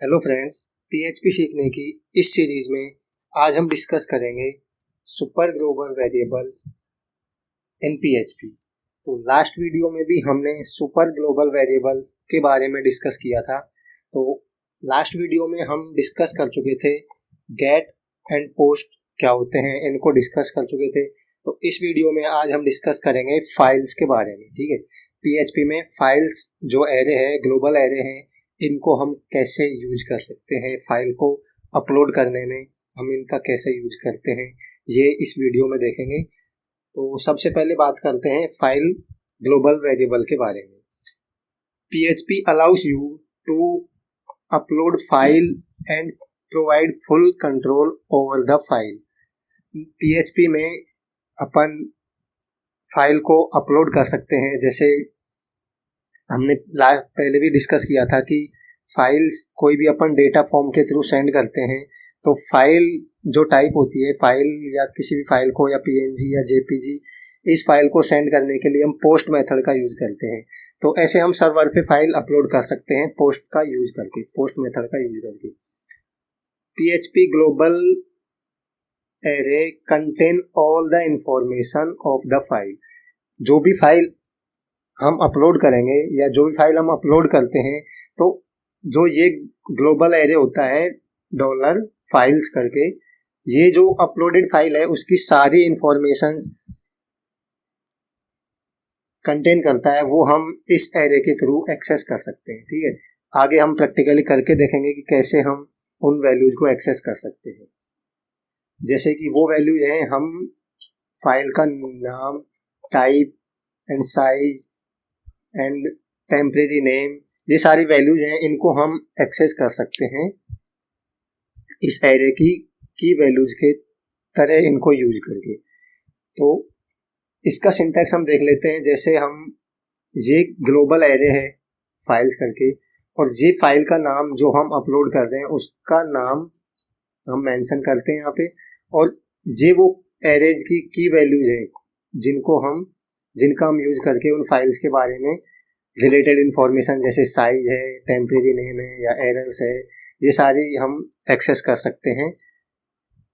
Hello friends, PHP सीखने की इस सीरीज में आज हम डिस्कस करेंगे super global variables in PHP. तो लास्ट वीडियो में भी हमने सुपर ग्लोबल वेरिएबल्स के बारे में डिस्कस किया था। तो लास्ट वीडियो में हम डिस्कस कर चुके थे गेट एंड पोस्ट क्या होते हैं, इनको डिस्कस कर चुके थे। तो इस वीडियो में आज हम डिस्कस करेंगे फाइल्स के बारे में। ठीक है, पीएचपी में फाइल्स जो एरे है, ग्लोबल एरे हैं, इनको हम कैसे यूज कर सकते हैं, फाइल को अपलोड करने में हम इनका कैसे यूज करते हैं, ये इस वीडियो में देखेंगे। तो सबसे पहले बात करते हैं फाइल ग्लोबल वेरिएबल के बारे में। PHP allows you to upload file and provide full control over the file। PHP में अपन फाइल को अपलोड कर सकते हैं। जैसे हमने पहले भी डिस्कस किया था कि फाइल्स कोई भी अपन डेटा फॉर्म के थ्रू सेंड करते हैं, तो फाइल जो टाइप होती है, फाइल या किसी भी फाइल को, या पीएनजी या जेपीजी, इस फाइल को सेंड करने के लिए हम पोस्ट मेथड का यूज करते हैं। तो ऐसे हम सर्वर पे फाइल अपलोड कर सकते हैं पोस्ट का यूज करके, पोस्ट मेथड का यूज करके। PHP global array contain all the information of the file. जो भी फाइल हम अपलोड करेंगे या जो भी फाइल हम अपलोड करते हैं, तो जो ये ग्लोबल एरे होता है डॉलर फाइल्स करके, ये जो अपलोडेड फाइल है उसकी सारी इंफॉर्मेशंस कंटेन करता है, वो हम इस एरे के थ्रू एक्सेस कर सकते हैं। ठीक है, आगे हम प्रैक्टिकली करके देखेंगे कि कैसे हम उन वैल्यूज को एक्सेस कर सकते हैं। जैसे कि वो वैल्यूज हैं, हम फाइल का नाम, type and size and temporary name, ये सारी वैल्यूज हैं, इनको हम एक्सेस कर सकते हैं इस एरे की वैल्यूज के तरह इनको यूज करके। तो इसका सिंटैक्स हम देख लेते हैं। जैसे हम ये ग्लोबल एरे है फाइल्स करके, और ये फाइल का नाम जो हम अपलोड कर रहे हैं उसका नाम हम मेंशन करते हैं यहाँ पे, और ये वो एरेज की वैल्यूज हैं जिनका हम यूज करके उन फाइल्स के बारे में रिलेटेड इंफॉर्मेशन, जैसे साइज है, टेम्परेरी नेम है या एरर्स है, ये सारी हम एक्सेस कर सकते हैं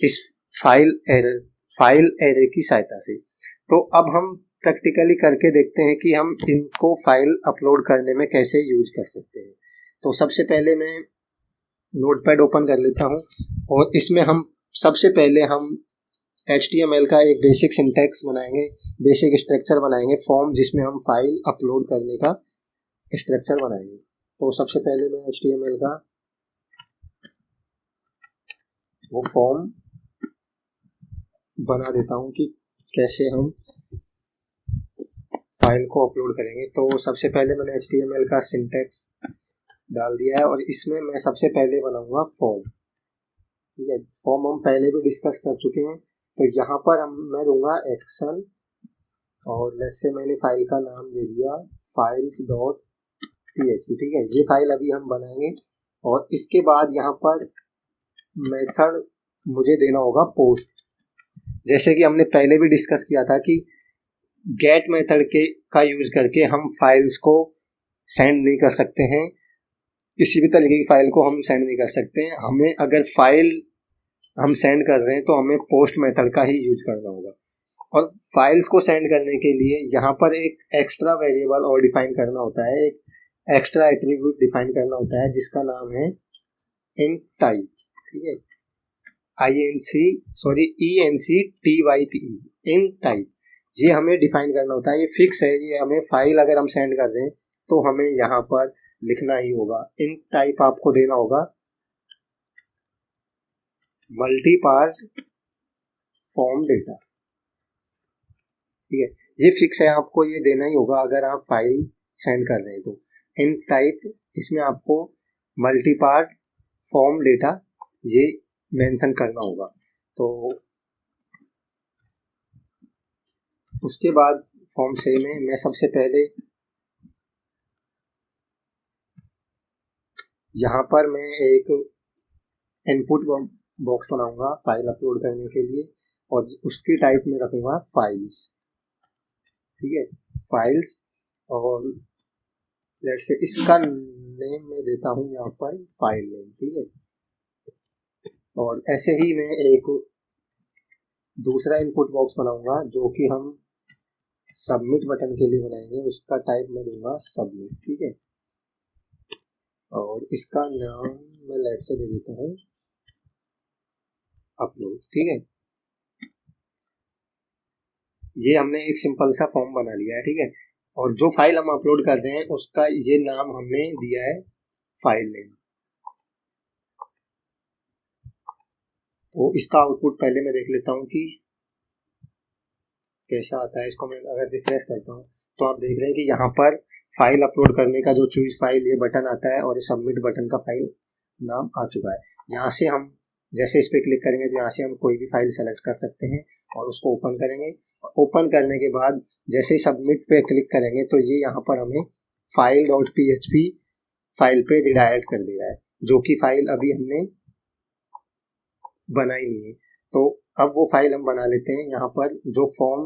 इस फाइल एरे की सहायता से। तो अब हम प्रैक्टिकली करके देखते हैं कि हम इनको फाइल अपलोड करने में कैसे यूज कर सकते हैं। तो सबसे पहले मैं नोटपैड ओपन कर लेता हूँ, और इसमें हम सबसे पहले हम HTML का एक बेसिक सिंटैक्स बनाएंगे, बेसिक स्ट्रक्चर बनाएंगे, फॉर्म जिसमें हम फाइल अपलोड करने का स्ट्रक्चर बनाएंगे। तो सबसे पहले मैं HTML का वो फॉर्म बना देता हूँ कि कैसे हम फाइल को अपलोड करेंगे। तो सबसे पहले मैंने HTML का सिंटैक्स डाल दिया है, और इसमें मैं सबसे पहले बनाऊंगा फॉर्म। ठीक है, फॉर्म हम पहले भी डिस्कस कर चुके हैं। तो यहाँ पर मैं दूंगा एक्शन, और लेट्स से मैंने फाइल का नाम दे दिया files.php। ठीक है, ये फाइल अभी हम बनाएंगे, और इसके बाद यहाँ पर मेथड मुझे देना होगा पोस्ट। जैसे कि हमने पहले भी डिस्कस किया था कि गेट मेथड का यूज करके हम फाइल्स को सेंड नहीं कर सकते हैं, किसी भी तरीके की फाइल को हम सेंड नहीं कर सकते हैं। हमें अगर फाइल हम सेंड कर रहे हैं तो हमें पोस्ट मेथड का ही यूज करना होगा। और फाइल्स को सेंड करने के लिए यहाँ पर एक एक्स्ट्रा वेरिएबल और डिफाइन करना होता है, एक एक्स्ट्रा एट्रीब्यूट डिफाइन करना होता है जिसका नाम है इन टाइप। ठीक है, ENCTYPE, इन टाइप, ये हमें डिफाइन करना होता है। ये फिक्स है, ये हमें फाइल अगर हम सेंड कर रहे हैं तो हमें यहाँ पर लिखना ही होगा। इन टाइप आपको देना होगा मल्टी पार्ट फॉर्म डेटा। ठीक है, ये फिक्स है, आपको ये देना ही होगा अगर आप फाइल सेंड कर रहे हैं तो। इन टाइप, इसमें आपको मल्टी पार्ट फॉर्म डेटा ये मेंशन करना होगा। तो उसके बाद फॉर्म से में मैं सबसे पहले यहाँ पर मैं एक इनपुट बॉक्स बनाऊंगा फाइल अपलोड करने के लिए, और उसकी टाइप में रखूंगा फाइल्स। ठीक है, फाइल्स, और लेट्स से इसका नेम में देता हूँ यहाँ पर फाइल नेम, ठीक है। और ऐसे ही मैं एक दूसरा इनपुट बॉक्स बनाऊंगा जो कि हम सबमिट बटन के लिए बनाएंगे, उसका टाइप मैं दूंगा सबमिट, ठीक है। और इसका नाम मैं लेट से दे देता हूँ अपलोड, ठीक है। ये हमने एक सिंपल सा फॉर्म बना लिया है, ठीक है। और जो फाइल हम अपलोड कर रहे हैं उसका ये नाम हमने दिया है फाइल नेम। तो इसका आउटपुट पहले मैं देख लेता हूँ कि कैसा आता है। इसको मैं अगर रिफ्रेश करता हूँ तो आप देख रहे हैं कि यहाँ पर फाइल अपलोड करने का जो चूज फाइल ये बटन आता है और सबमिट बटन का फाइल नाम आ चुका है। यहाँ से हम जैसे इस पर क्लिक करेंगे तो यहाँ से हम कोई भी फाइल सेलेक्ट कर सकते हैं और उसको ओपन करेंगे। ओपन करने के बाद जैसे ही सबमिट पे क्लिक करेंगे तो ये यहाँ पर हमें file.php फाइल पे रिडायरेक्ट कर दिया है, जो कि फाइल अभी हमने बनाई नहीं है। तो अब वो फाइल हम बना लेते हैं। यहाँ पर जो फॉर्म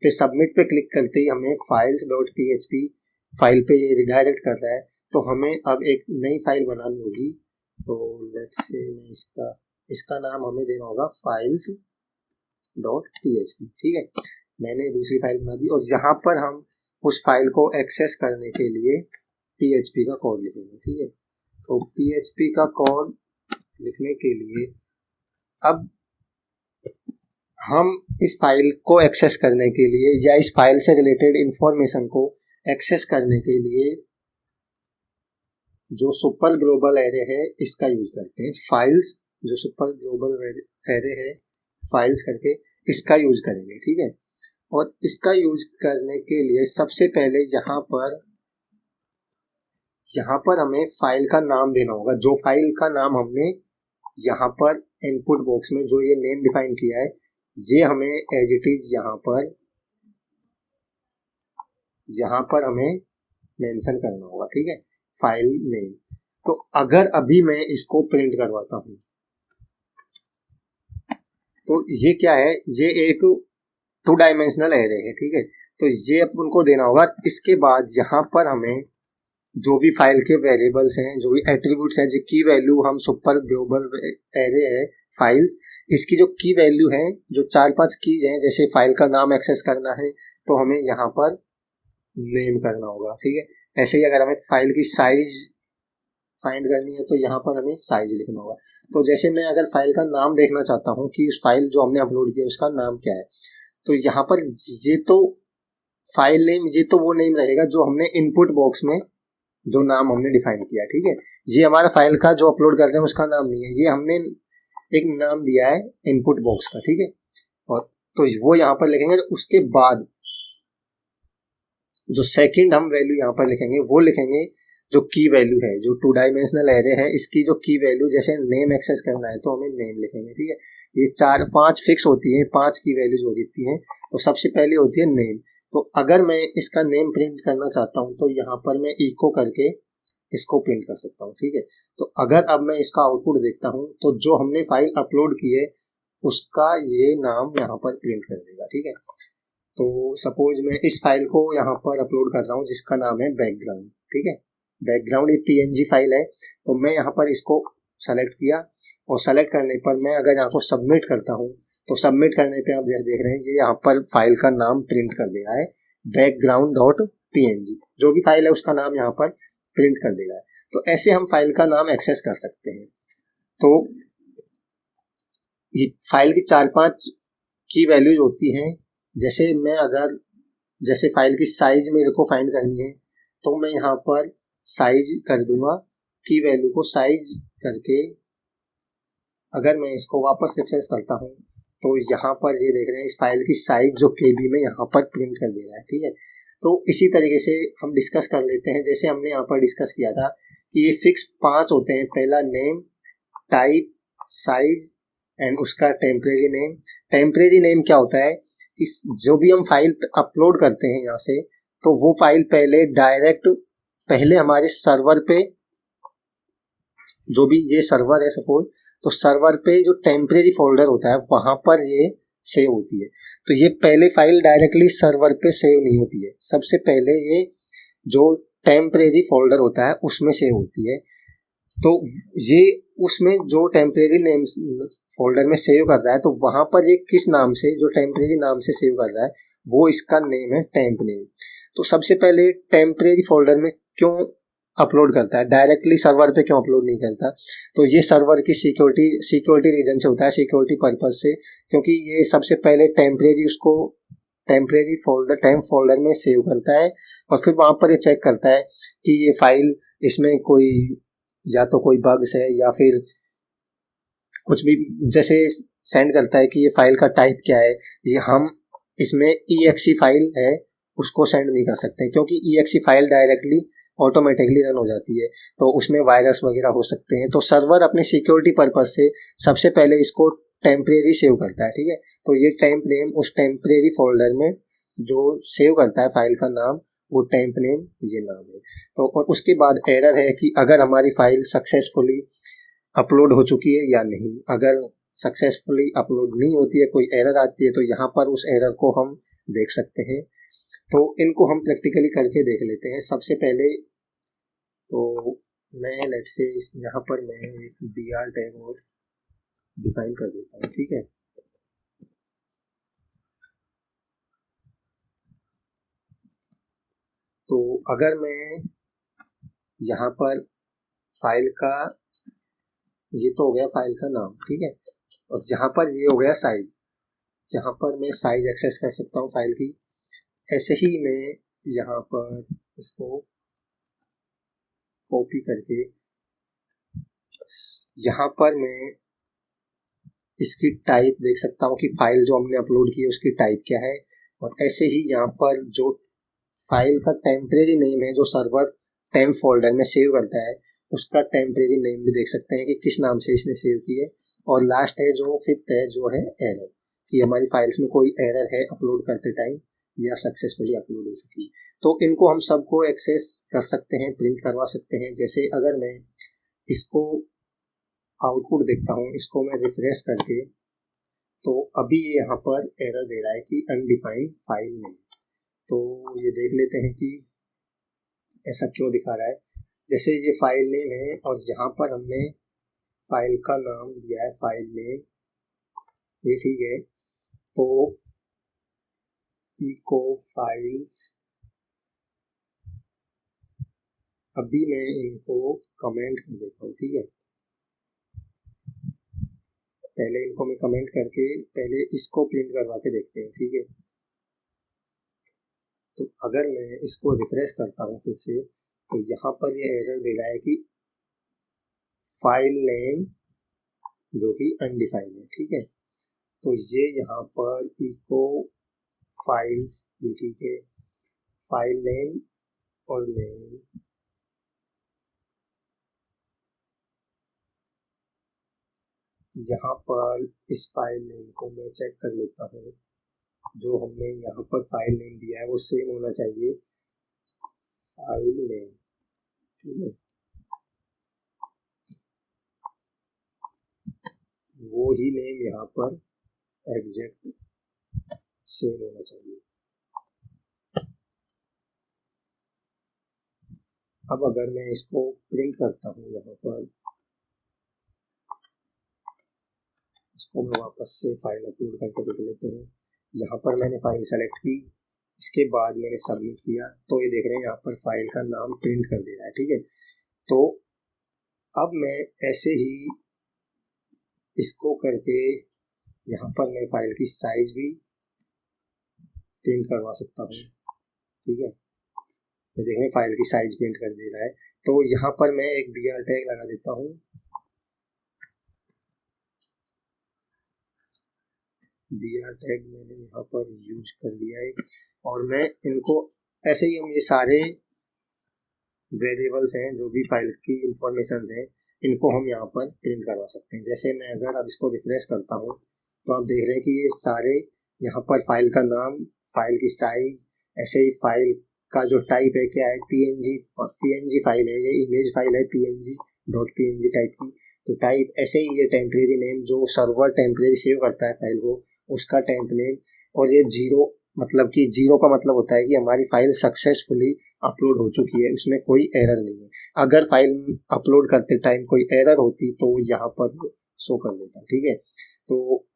पे सबमिट पे क्लिक करते ही हमें files.php फाइल पे ये रिडायरेक्ट कर रहा है, तो हमें अब एक नई फाइल बनानी होगी। तो लेट्स से मैं इसका नाम हमें देना होगा files.php, ठीक है। मैंने दूसरी फाइल बना दी और यहाँ पर हम उस फाइल को एक्सेस करने के लिए PHP का कोड लिखेंगे, ठीक है। तो PHP का कोड लिखने के लिए अब हम इस फाइल को एक्सेस करने के लिए या इस फाइल से रिलेटेड इंफॉर्मेशन को एक्सेस करने के लिए जो सुपर ग्लोबल एरे है इसका यूज करते हैं। फाइल्स जो सुपर ग्लोबल एरे है फाइल्स करके इसका यूज करेंगे, ठीक है। और इसका यूज करने के लिए सबसे पहले यहाँ पर हमें फाइल का नाम देना होगा। जो फाइल का नाम हमने यहाँ पर इनपुट बॉक्स में जो ये नेम डिफाइन किया है ये हमें एज इट इज यहाँ पर हमें मेंशन करना होगा, ठीक है, फाइल नेम। तो अगर अभी मैं इसको प्रिंट करवाता हूँ तो ये क्या है, ये एक 2 डायमेंशनल एरे है, ठीक है। तो ये अपन को देना होगा। इसके बाद यहाँ पर हमें जो भी फाइल के वेरिएबल्स हैं, जो भी एट्रीब्यूट्स हैं, जो की वैल्यू हम सुपर ग्लोबल एरे है फाइल्स, इसकी जो की वैल्यू है, जो 4-5 कीज हैं, जैसे फाइल का नाम एक्सेस करना है तो हमें यहाँ पर नेम करना होगा, ठीक है। ऐसे ही अगर हमें फाइल की साइज फाइंड करनी है तो यहाँ पर हमें साइज लिखना होगा। तो जैसे मैं अगर फाइल का नाम देखना चाहता हूँ कि उस फाइल जो हमने अपलोड किया उसका नाम क्या है, तो यहाँ पर ये तो फाइल नेम, ये तो वो नेम रहेगा जो हमने इनपुट बॉक्स में जो नाम हमने डिफाइन किया, ठीक है। ये हमारा फाइल का जो अपलोड कर रहे हैं उसका नाम नहीं है, ये हमने एक नाम दिया है इनपुट बॉक्स का, ठीक है। और तो वो यहाँ पर लिखेंगे। तो उसके बाद जो सेकंड हम वैल्यू यहाँ पर लिखेंगे वो लिखेंगे जो की वैल्यू है, जो 2 डायमेंशनल एरे है इसकी जो की वैल्यू, जैसे नेम एक्सेस करना है तो हमें नेम लिखेंगे, ठीक है। ये 4-5 फिक्स होती है, 5 की वैल्यूज हो जाती हैं। तो सबसे पहले होती है नेम। तो अगर मैं इसका नेम प्रिंट करना चाहता हूँ तो यहाँ पर मैं इको करके इसको प्रिंट कर सकता हूँ, ठीक है। तो अगर अब मैं इसका आउटपुट देखता हूँ तो जो हमने फाइल अपलोड की है उसका ये नाम यहाँ पर प्रिंट कर देगा, ठीक है। तो सपोज मैं इस फाइल को यहाँ पर अपलोड कर रहा हूँ जिसका नाम है बैकग्राउंड, ठीक है। बैकग्राउंड एक PNG फाइल है। तो मैं यहाँ पर इसको सेलेक्ट किया और सेलेक्ट करने पर मैं अगर यहाँ को सबमिट करता हूँ तो सबमिट करने पे आप जैसे देख रहे हैं ये यहाँ पर फाइल का नाम प्रिंट कर दिया है, background.png। जो भी फाइल है उसका नाम यहाँ पर प्रिंट कर देगा है। तो ऐसे हम फाइल का नाम एक्सेस कर सकते हैं। तो ये फाइल की 4-5 की वैल्यूज होती हैं। जैसे फाइल की साइज मेरे को फाइंड करनी है तो मैं यहाँ पर साइज कर दूंगा, की वैल्यू को साइज करके अगर मैं इसको वापस रिफ्रेश करता हूँ तो यहाँ पर ये देख रहे हैं इस फाइल की साइज जो KB में यहाँ पर प्रिंट कर दे रहा है, ठीक है। तो इसी तरीके से हम डिस्कस कर लेते हैं। जैसे हमने यहाँ पर डिस्कस किया था कि ये फिक्स 5 होते हैं। पहला नेम, टाइप, साइज एंड उसका टेम्परेरी नेम। टेम्परेरी नेम क्या होता है कि जो भी हम फाइल अपलोड करते हैं यहाँ से, तो वो फाइल पहले हमारे सर्वर पे, जो भी ये सर्वर है सपोज, तो सर्वर पे जो टेम्परेरी फोल्डर होता है वहां पर ये सेव होती है। तो ये पहले फाइल डायरेक्टली सर्वर पे सेव नहीं होती है, सबसे पहले ये जो टेम्परेरी फोल्डर होता है उसमें सेव होती है। तो ये उसमें जो टेम्परेरी नेम फोल्डर में सेव कर रहा है, तो वहां पर ये किस नाम से, जो टेम्परेरी नाम से सेव कर रहा है वो इसका नेम है टेम्प नेम। तो सबसे पहले टेम्परेरी फोल्डर में क्यों अपलोड करता है, डायरेक्टली सर्वर पे क्यों अपलोड नहीं करता? तो ये सर्वर की सिक्योरिटी रीजन से होता है, सिक्योरिटी पर्पज से, क्योंकि ये सबसे पहले टेम्परेरी फोल्डर टेम्प फोल्डर में सेव करता है और फिर वहां पर ये चेक करता है कि ये फाइल, इसमें कोई या तो कोई बग्स है या फिर कुछ भी, जैसे सेंड करता है कि ये फाइल का टाइप क्या है, ये हम इसमें exe फाइल है उसको सेंड नहीं कर सकते क्योंकि exe file directly automatically run हो जाती है, तो उसमें वायरस वगैरह हो सकते हैं। तो सर्वर अपने सिक्योरिटी पर्पज से सबसे पहले इसको टेम्परेरी सेव करता है, ठीक है। तो ये टेम्प नेम उस टेम्परेरी फोल्डर में जो सेव करता है फाइल का नाम, वो टेम्प नेम ये नाम है। तो और उसके बाद एरर है कि अगर हमारी फाइल सक्सेसफुली अपलोड हो चुकी है या नहीं। अगर सक्सेसफुली अपलोड नहीं होती है, कोई एरर आती है, तो यहाँ पर उस एरर को हम देख सकते हैं। तो इनको हम प्रैक्टिकली करके देख लेते हैं। सबसे पहले तो मैं लेट से यहाँ पर मैं एक br टैग और डिफाइन कर देता हूँ, ठीक है। तो अगर मैं यहाँ पर फाइल का, ये तो हो गया फाइल का नाम, ठीक है, और यहाँ पर ये हो गया साइज, यहाँ पर मैं साइज एक्सेस कर सकता हूँ फाइल की। ऐसे ही मैं यहाँ पर इसको कॉपी करके यहाँ पर मैं इसकी टाइप देख सकता हूँ कि फाइल जो हमने अपलोड की है उसकी टाइप क्या है। और ऐसे ही यहाँ पर जो फाइल का टेम्परेरी नेम है जो सर्वर टेम्प फोल्डर में सेव करता है, उसका टेम्परेरी नेम भी देख सकते हैं कि किस नाम से इसने सेव की है। और लास्ट है जो फिफ्थ है जो है एरर, कि हमारी फाइल्स में कोई एरर है अपलोड करते टाइम या सक्सेसफुली अपलोड हो चुकी है। तो इनको हम सबको एक्सेस कर सकते हैं, प्रिंट करवा सकते हैं। जैसे अगर मैं इसको आउटपुट देखता हूँ, इसको मैं रिफ्रेश करके, तो अभी ये यहाँ पर एरर दे रहा है कि अनडिफाइंड फाइल नेम। तो ये देख लेते हैं कि ऐसा क्यों दिखा रहा है। जैसे ये फाइल नेम है और यहाँ पर हमने फाइल का नाम दिया है फाइल नेम, ये ठीक है। तो इको फाइल्स, अभी मैं इनको कमेंट कर देता हूँ, ठीक है। पहले इनको मैं कमेंट करके पहले इसको प्रिंट करवा के देखते हैं, ठीक है। तो अगर मैं इसको रिफ्रेश करता हूँ फिर से, तो यहाँ पर ये एरर दे रहा है कि फाइल नेम जो कि अनडिफाइंड है, ठीक है। तो ये यहाँ पर इको फाइल्स, ये ठीक है, फाइल नेम और नेम, यहाँ पर इस फाइल नेम को मैं चेक कर लेता हूँ। जो हमने यहाँ पर फाइल नेम दिया है वो सेम होना चाहिए, फाइल नेम, ठीक है, वो ही नेम यहाँ पर एग्जैक्ट सेम होना चाहिए। अब अगर मैं इसको प्रिंट करता हूँ यहाँ पर, इसको मैं वापस से फाइल अपलोड करके देख लेते हैं। यहाँ पर मैंने फाइल सेलेक्ट की, इसके बाद मैंने सबमिट किया, तो ये देख रहे हैं यहाँ पर फाइल का नाम प्रिंट कर दे रहा है, ठीक है। तो अब मैं ऐसे ही इसको करके यहाँ पर मैं फाइल की साइज भी प्रिंट करवा सकता हूँ, ठीक है। ये देख रहे हैं फाइल की साइज प्रिंट कर दे रहा है। तो यहाँ पर मैं एक br टैग लगा देता हूँ, br टैग मैंने यहाँ पर यूज कर लिया है। और मैं इनको ऐसे ही, हम ये सारे वेरिएबल्स हैं जो भी फाइल की इंफॉर्मेशन है, इनको हम यहाँ पर प्रिंट करवा सकते हैं। जैसे मैं अगर अब इसको रिफ्रेश करता हूँ, तो आप देख रहे हैं कि ये सारे यहाँ पर फाइल का नाम, फाइल की साइज, ऐसे ही फाइल का जो टाइप है क्या है, png फाइल है, ये इमेज फाइल है png टाइप की, तो टाइप। ऐसे ही ये टेम्परेरी नेम जो सर्वर टेम्परेरी सेव करता है फाइल को, उसका टेम्प नेम, और ये 0 मतलब कि 0 का मतलब होता है कि हमारी फाइल सक्सेसफुली अपलोड हो चुकी है, उसमें कोई एरर नहीं है। अगर फाइल अपलोड करते टाइम कोई एरर होती तो यहाँ पर शो कर देता। ठीक है, तो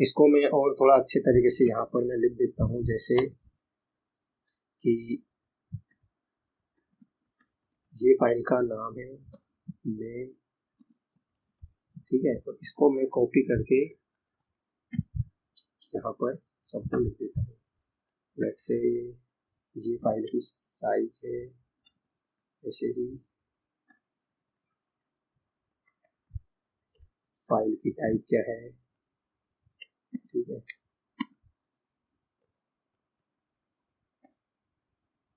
इसको मैं और थोड़ा अच्छे तरीके से यहाँ पर मैं लिख देता हूँ, जैसे कि ये फाइल का नाम है नेम। ठीक है, तो इसको मैं कॉपी करके यहाँ पर सबको लिख देता हूँ। लेट्स से ये फाइल की साइज है, ऐसे ही फाइल की टाइप क्या है। ठीक है,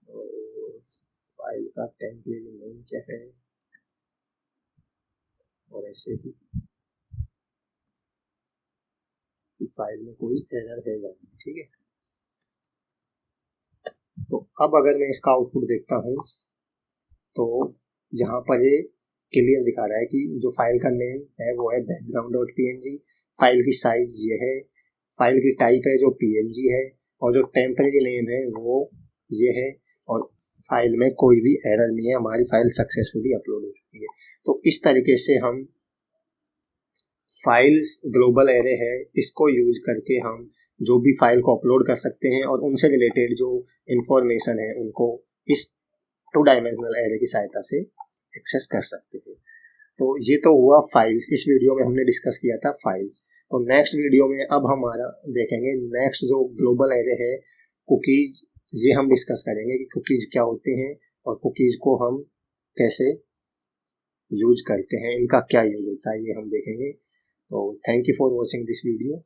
और फाइल का टेम्पलेट नेम क्या है, और ऐसे ही फाइल में कोई एरर है या नहीं। ठीक है, तो अब अगर मैं इसका आउटपुट देखता हूँ तो यहाँ पर ये क्लियर दिखा रहा है कि जो फाइल का नेम है वो है background.png, फाइल की साइज ये है, फाइल की टाइप है जो png है, और जो टेम्परेरी नेम है वो ये है, और फाइल में कोई भी एरर नहीं है, हमारी फाइल सक्सेसफुली अपलोड हो चुकी है। तो इस तरीके से हम फाइल्स ग्लोबल एरे है, इसको यूज करके हम जो भी फाइल को अपलोड कर सकते हैं और उनसे रिलेटेड जो इंफॉर्मेशन है उनको इस 2 डायमेंशनल एरे की सहायता से एक्सेस कर सकते हैं। तो ये तो हुआ फाइल्स, इस वीडियो में हमने डिस्कस किया था फाइल्स। तो नेक्स्ट वीडियो में अब हमारा देखेंगे नेक्स्ट जो ग्लोबल एरे है कुकीज, ये हम डिस्कस करेंगे कि कुकीज क्या होते हैं और कुकीज को हम कैसे यूज करते हैं, इनका क्या यूज होता है, ये हम देखेंगे। तो thank you for watching this video.